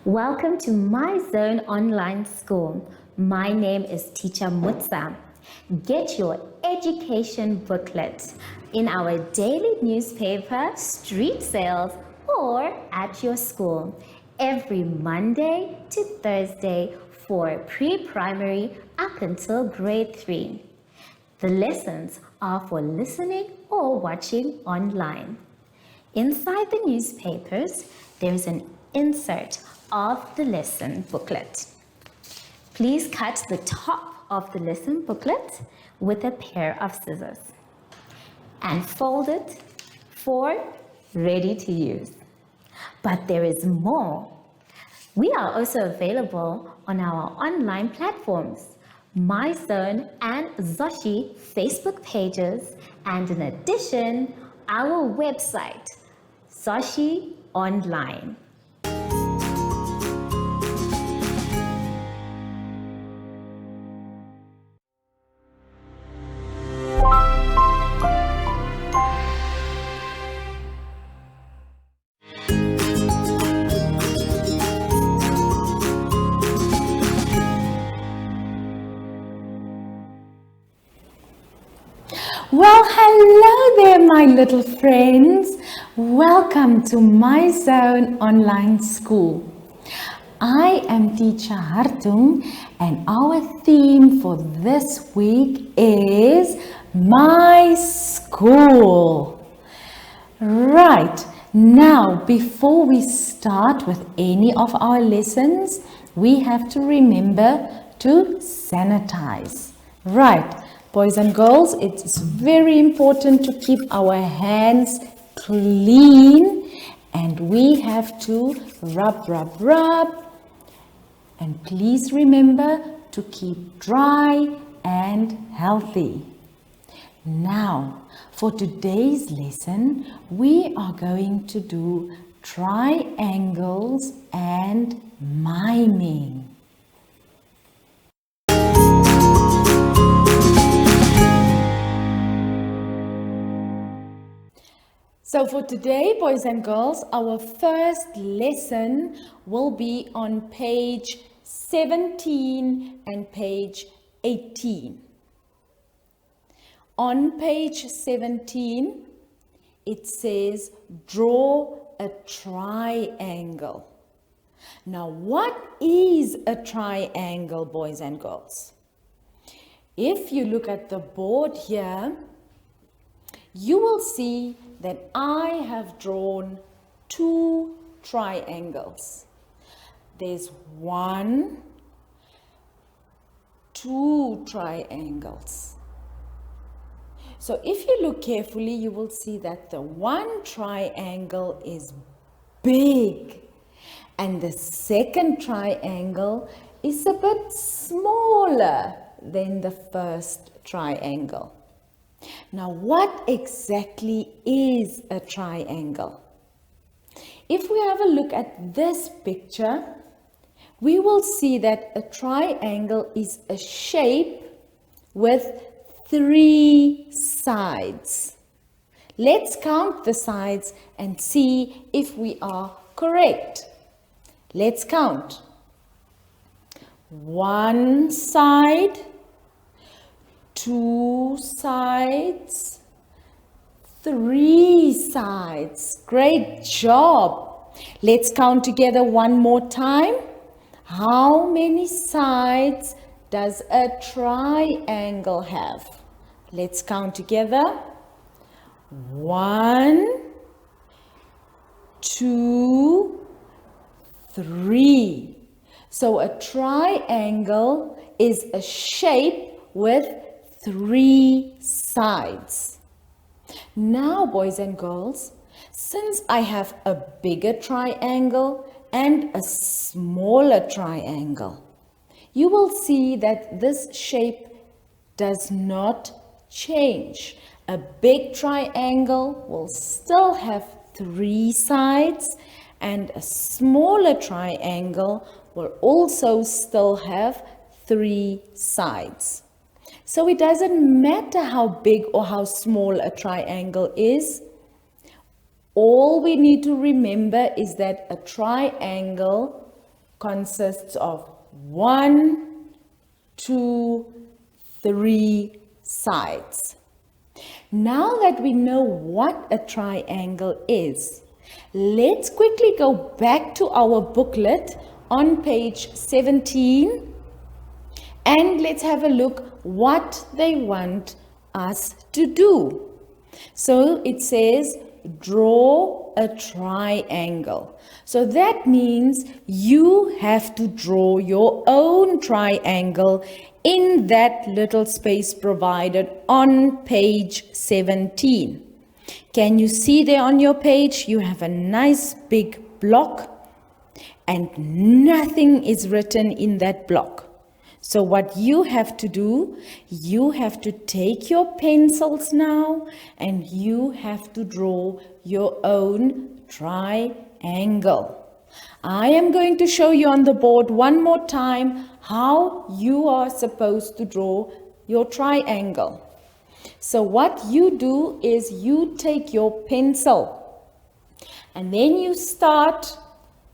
Welcome to My Zone Online School. My name is Teacher Mutsa. Get your education booklet in our daily newspaper, street sales, or at your school every Monday to Thursday for pre-primary up until grade 3. The lessons are for listening or watching online. Inside the newspapers, there is an insert of the lesson booklet. Please cut the top of the lesson booklet with a pair of scissors and fold it for ready to use. But there is more. We are also available on our online platforms, MyZone and Zoshi Facebook pages, and in addition, our website, Zoshi Online. Well, hello there, my little friends. Welcome to My Zone Online School. I am Teacher Hartung, and our theme for this week is My School. Right, now before we start with any of our lessons, we have to remember to sanitize. Right. Boys and girls, it's very important to keep our hands clean, and we have to rub. And please remember to keep dry and healthy. Now, for today's lesson, we are going to do triangles and miming. So for today, boys and girls, our first lesson will be on page 17 and page 18. On page 17, it says, draw a triangle. Now, what is a triangle, boys and girls? If you look at the board here, you will see that I have drawn two triangles. There's two triangles. So if you look carefully, you will see that the one triangle is big and the second triangle is a bit smaller than the first triangle. Now, what exactly is a triangle? If we have a look at this picture, we will see that a triangle is a shape with three sides. Let's count the sides and see if we are correct. Let's count. One side, two sides, three sides. Great job. Let's count together one more time. How many sides does a triangle have? Let's count together. 1, 2, 3. So a triangle is a shape with three sides. Now, boys and girls, since I have a bigger triangle and a smaller triangle, you will see that this shape does not change. A big triangle will still have three sides, and a smaller triangle will also still have three sides. So it doesn't matter how big or how small a triangle is. All we need to remember is that a triangle consists of 1, 2, 3 sides. Now that we know what a triangle is, let's quickly go back to our booklet on page 17 and let's have a look what they want us to do. So it says draw a triangle. So that means you have to draw your own triangle in that little space provided on page 17. Can you see there on your page? You have a nice big block and nothing is written in that block. So what you have to do, you have to take your pencils now and you have to draw your own triangle. I am going to show you on the board one more time how you are supposed to draw your triangle. So what you do is you take your pencil and then you start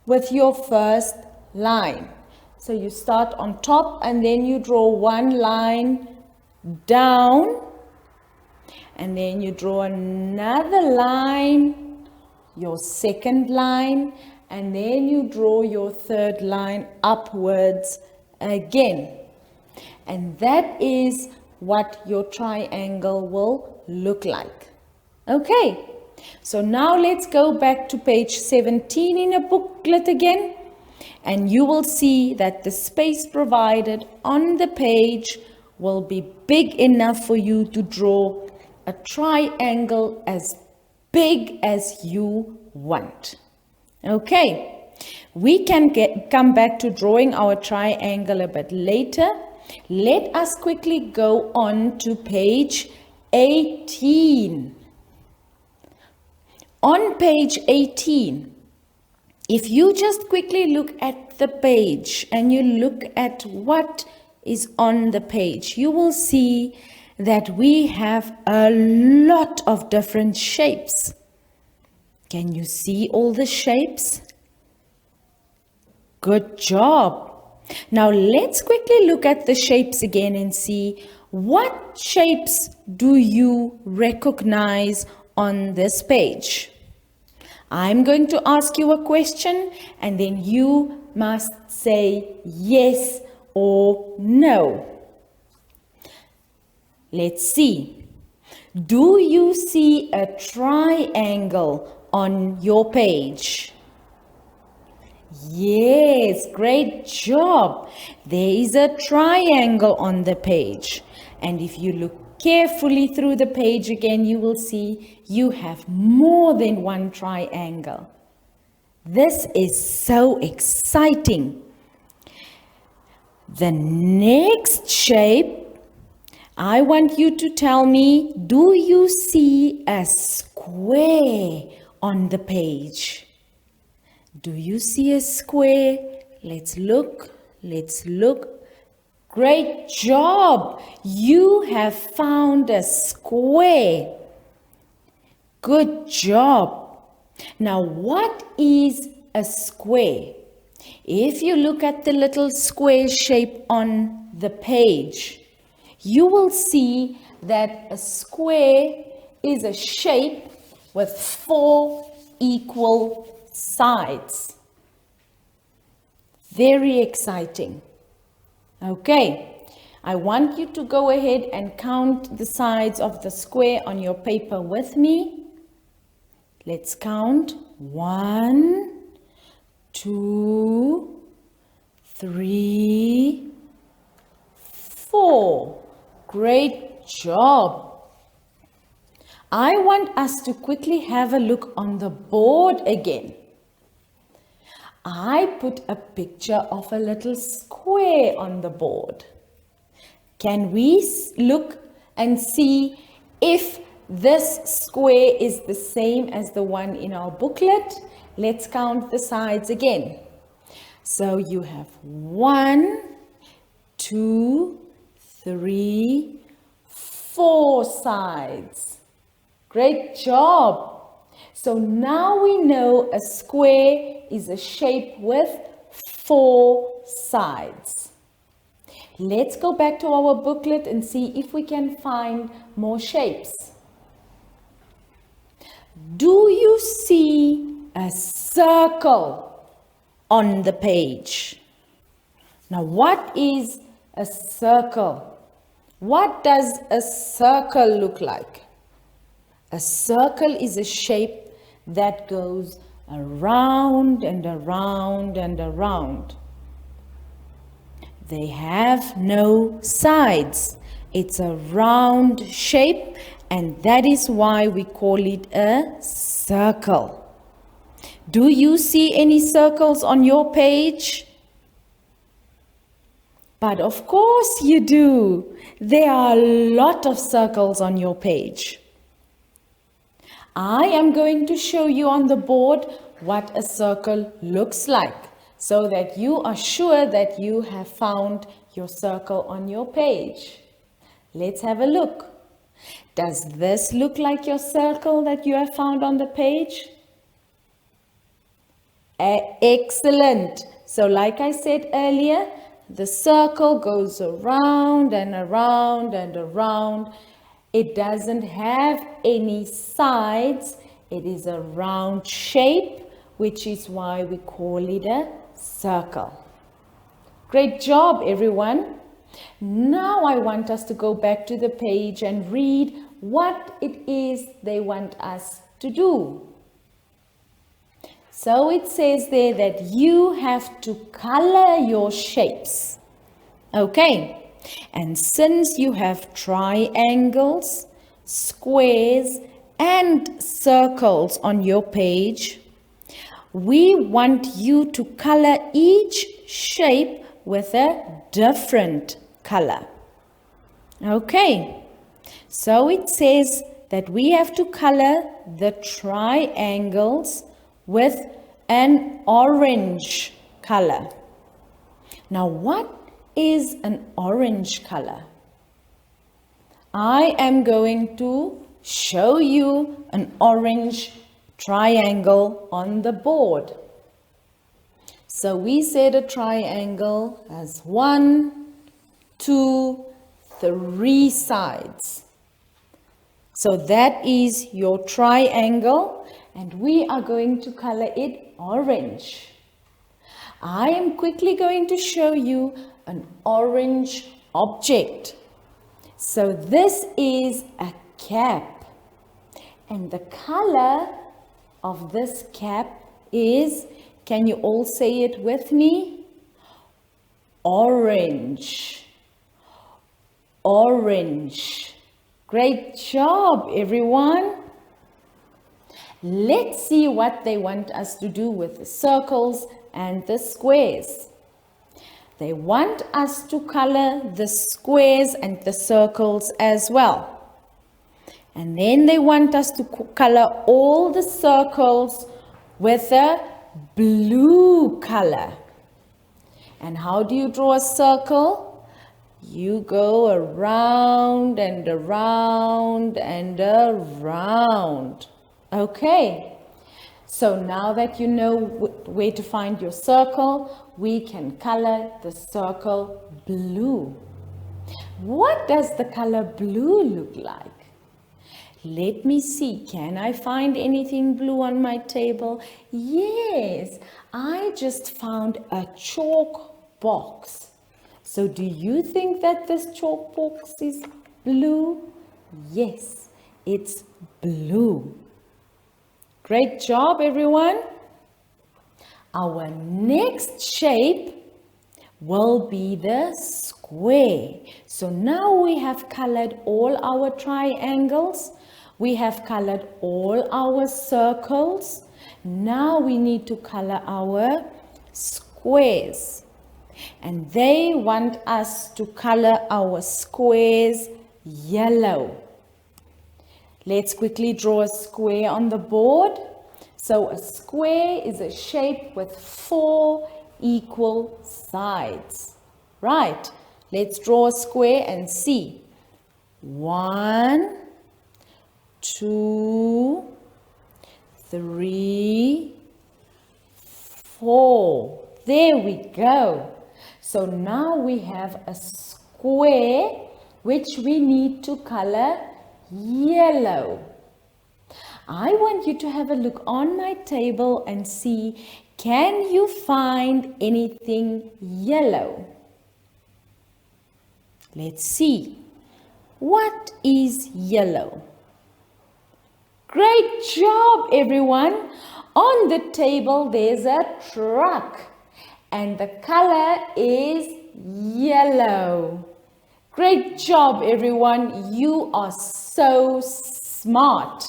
with your first line. So you start on top and then you draw one line down and then you draw another line, your second line, and then you draw your third line upwards again. And that is what your triangle will look like. Okay, so now let's go back to page 17 in a booklet again. And you will see that the space provided on the page will be big enough for you to draw a triangle as big as you want. Okay, we can come back to drawing our triangle a bit later. Let us quickly go on to page 18. On page 18, if you just quickly look at the page and you look at what is on the page, you will see that we have a lot of different shapes. Can you see all the shapes? Good job. Now let's quickly look at the shapes again and see what shapes do you recognize on this page. I'm going to ask you a question and then you must say yes or no. Let's see. Do you see a triangle on your page? Yes, great job. There is a triangle on the page. And if you look carefully through the page again, you will see you have more than one triangle. This is so exciting. The next shape, I want you to tell me, do you see a square on the page? Do you see a square? Let's look. Great job! You have found a square. Good job. Now, what is a square? If you look at the little square shape on the page, you will see that a square is a shape with 4 equal sides. Very exciting. Okay, I want you to go ahead and count the sides of the square on your paper with me. Let's count. 1, 2, 3, 4. Great job. I want us to quickly have a look on the board again. I put a picture of a little square on the board. Can we look and see if this square is the same as the one in our booklet? Let's count the sides again. So you have 1, 2, 3, 4 sides. Great job. So now we know a square is a shape with 4 sides. Let's go back to our booklet and see if we can find more shapes. Do you see a circle on the page? Now, what is a circle? What does a circle look like? A circle is a shape that goes around and around and around. They have no sides. It's a round shape, and that is why we call it a circle. Do you see any circles on your page? But of course you do. There are a lot of circles on your page. I am going to show you on the board what a circle looks like, so that you are sure that you have found your circle on your page. Let's have a look. Does this look like your circle that you have found on the page? Excellent. So like I said earlier, the circle goes around and around and around. It doesn't have any sides. It is a round shape, which is why we call it a circle. Great job, everyone. Now I want us to go back to the page and read what it is they want us to do. So it says there that you have to color your shapes. Okay, and since you have triangles, squares, and circles on your page, we want you to color each shape with a different color. Okay, so it says that we have to color the triangles with an orange color. Now, what is an orange color? I am going to show you an orange triangle on the board. So we said a triangle has 1, 2, 3 sides. So that is your triangle, and we are going to color it orange. I am quickly going to show you an orange object. So this is a cap, and the color of this cap is, can you all say it with me? Orange. Orange. Great job, everyone. Let's see what they want us to do with the circles and the squares. They want us to color the squares and the circles as well. And then they want us to color all the circles with a blue color. And how do you draw a circle? You go around and around and around. Okay, so now that you know where to find your circle, we can color the circle blue. What does the color blue look like? Let me see, can I find anything blue on my table? Yes, I just found a chalk box. So do you think that this chalk box is blue? Yes, it's blue. Great job, everyone. Our next shape will be the square. So now we have colored all our triangles. We have colored all our circles. Now we need to color our squares. And they want us to color our squares yellow. Let's quickly draw a square on the board. So a square is a shape with 4 equal sides. Right, let's draw a square and see. 1, 2, 3, 4. There we go. So now we have a square which we need to color yellow. I want you to have a look on my table and see, can you find anything yellow? Let's see. What is yellow? Great job, everyone. On the table, there's a truck and the color is yellow. Great job, everyone. You are so smart.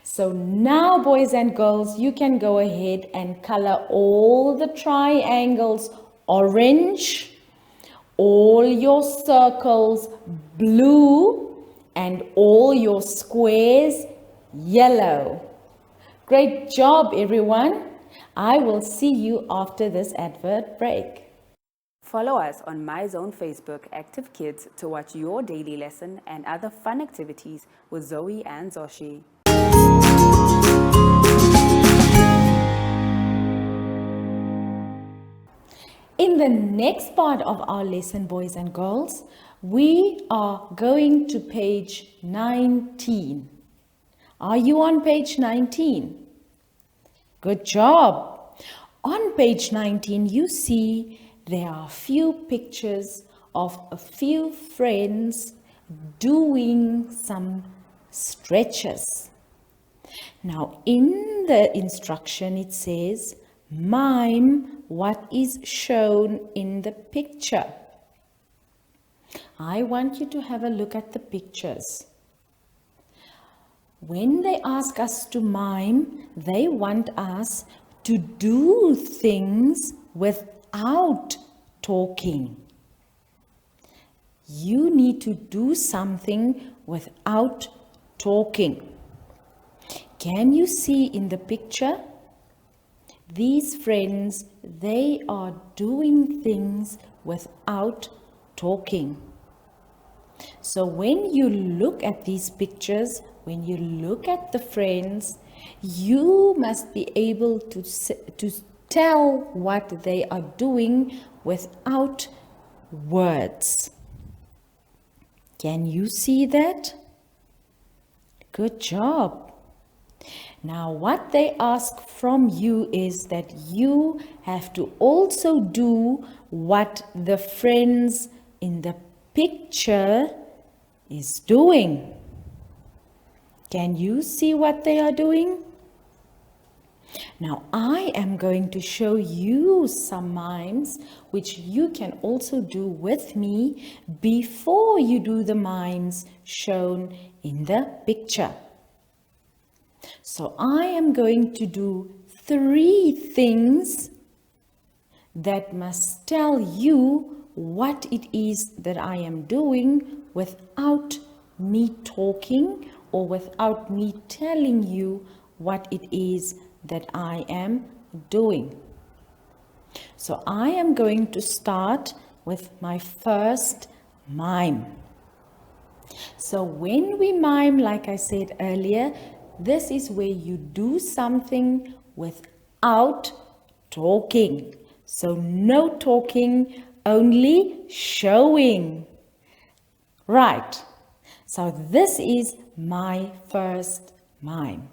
So now, boys and girls, you can go ahead and color all the triangles orange, all your circles blue, and all your squares yellow. Great job, everyone. I will see you after this advert break. Follow us on MyZone Facebook Active Kids to watch your daily lesson and other fun activities with Zoe and Zoshi. In the next part of our lesson, boys and girls, we are going to page 19. Are you on page 19? Good job. On page 19, you see there are a few pictures of a few friends doing some stretches. Now, in the instruction, it says, mime what is shown in the picture. I want you to have a look at the pictures. When they ask us to mime, they want us to do things without talking. You need to do something without talking. Can you see in the picture? These friends, they are doing things without talking. So when you look at these pictures, when you look at the friends, you must be able to tell what they are doing without words. Can you see that? Good job. Now, what they ask from you is that you have to also do what the friends in the picture is doing. Can you see what they are doing? Now, I am going to show you some mimes which you can also do with me before you do the mimes shown in the picture. So I am going to do 3 things that must tell you what it is that I am doing without me talking or without me telling you what it is that I am doing. So I am going to start with my first mime. So when we mime, like I said earlier, this is where you do something without talking. So no talking, only showing. Right. So this is my first mime.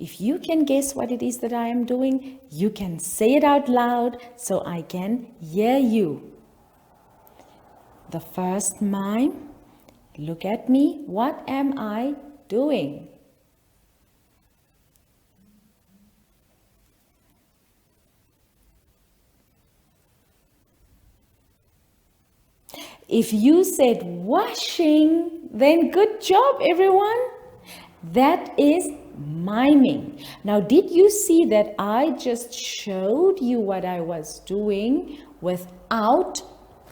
If you can guess what it is that I am doing, you can say it out loud so I can hear you. The first mime, look at me. What am I doing? If you said washing, then good job, everyone. That is miming. Now, did you see that I just showed you what I was doing without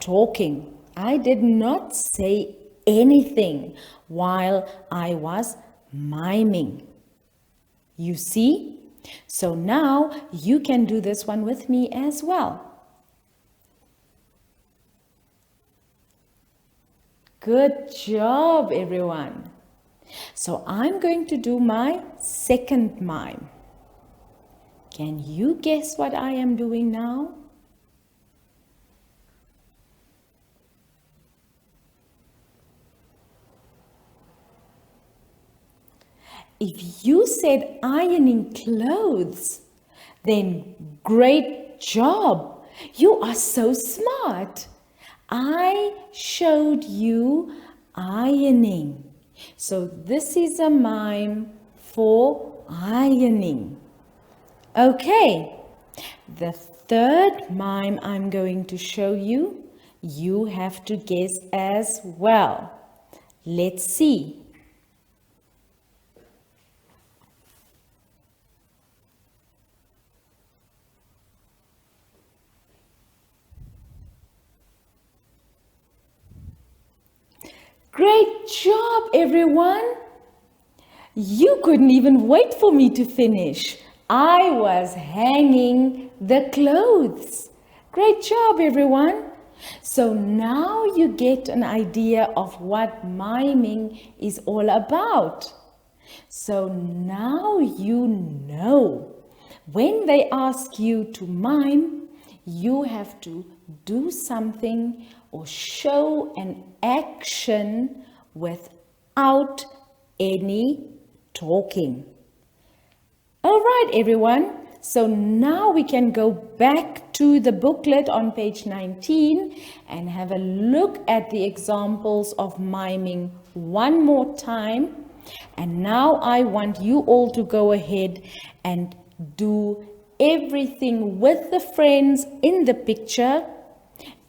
talking? I did not say anything while I was miming. You see? So now you can do this one with me as well. Good job, everyone. So I'm going to do my second mime. Can you guess what I am doing now? If you said ironing clothes, then great job. You are so smart. I showed you ironing. So this is a mime for ironing. Okay, the third mime I'm going to show you, you have to guess as well. Let's see. Great job, everyone. You couldn't even wait for me to finish. I was hanging the clothes. Great job, everyone. So now you get an idea of what miming is all about. So now you know. When they ask you to mime, you have to do something or show an action without any talking. All right, everyone. So now we can go back to the booklet on page 19 and have a look at the examples of miming one more time. And now I want you all to go ahead and do everything with the friends in the picture,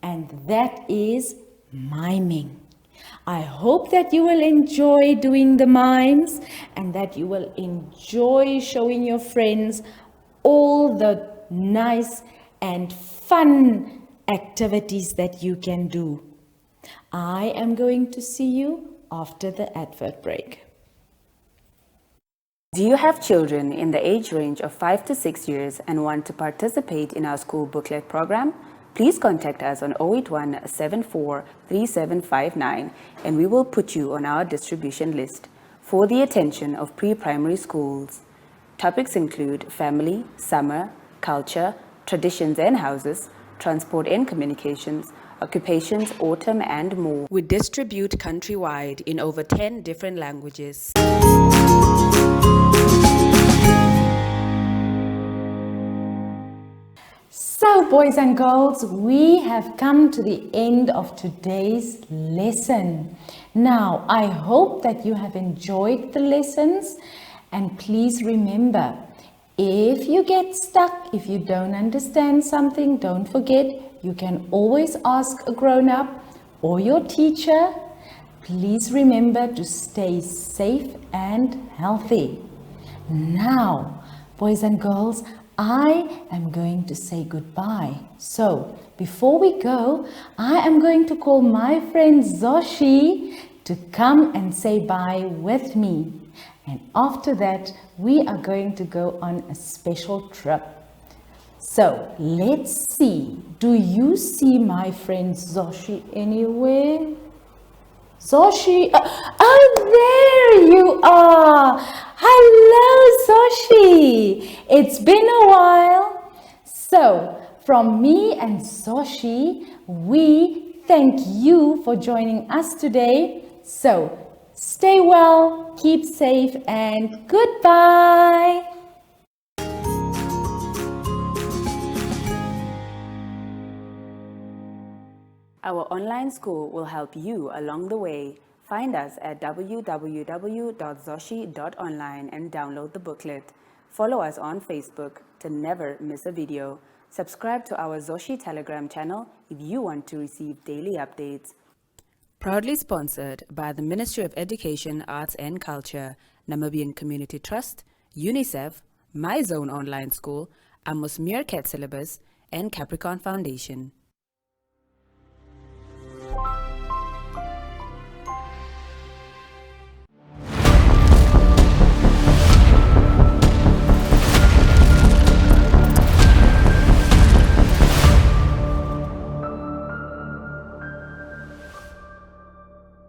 and that is miming. I hope that you will enjoy doing the mimes and that you will enjoy showing your friends all the nice and fun activities that you can do. I am going to see you after the advert break. Do you have children in the age range of 5 to 6 years and want to participate in our school booklet program? Please contact us on 081 74 3759 and we will put you on our distribution list for the attention of pre-primary schools. Topics include family, summer, culture, traditions and houses, transport and communications, occupations, autumn and more. We distribute countrywide in over 10 different languages. So, boys and girls, we have come to the end of today's lesson. Now, I hope that you have enjoyed the lessons, and please remember, if you get stuck, if you don't understand something, don't forget, you can always ask a grown-up or your teacher. Please remember to stay safe and healthy. Now, boys and girls, I am going to say goodbye. So, before we go, I am going to call my friend Zoshi to come and say bye with me. And after that, we are going to go on a special trip. So, let's see. Do you see my friend Zoshi anywhere? Zoshi, oh, there you are. Hello, Zoshi. It's been a while. So, from me and Zoshi, we thank you for joining us today. So, stay well, keep safe, and goodbye. Our online school will help you along the way. Find us at www.zoshi.online and download the booklet. Follow us on Facebook to never miss a video. Subscribe to our Zoshi Telegram channel if you want to receive daily updates. Proudly sponsored by the Ministry of Education, Arts and Culture, Namibian Community Trust, UNICEF, My Zone Online School, Amos Meerkat Syllabus, and Capricorn Foundation.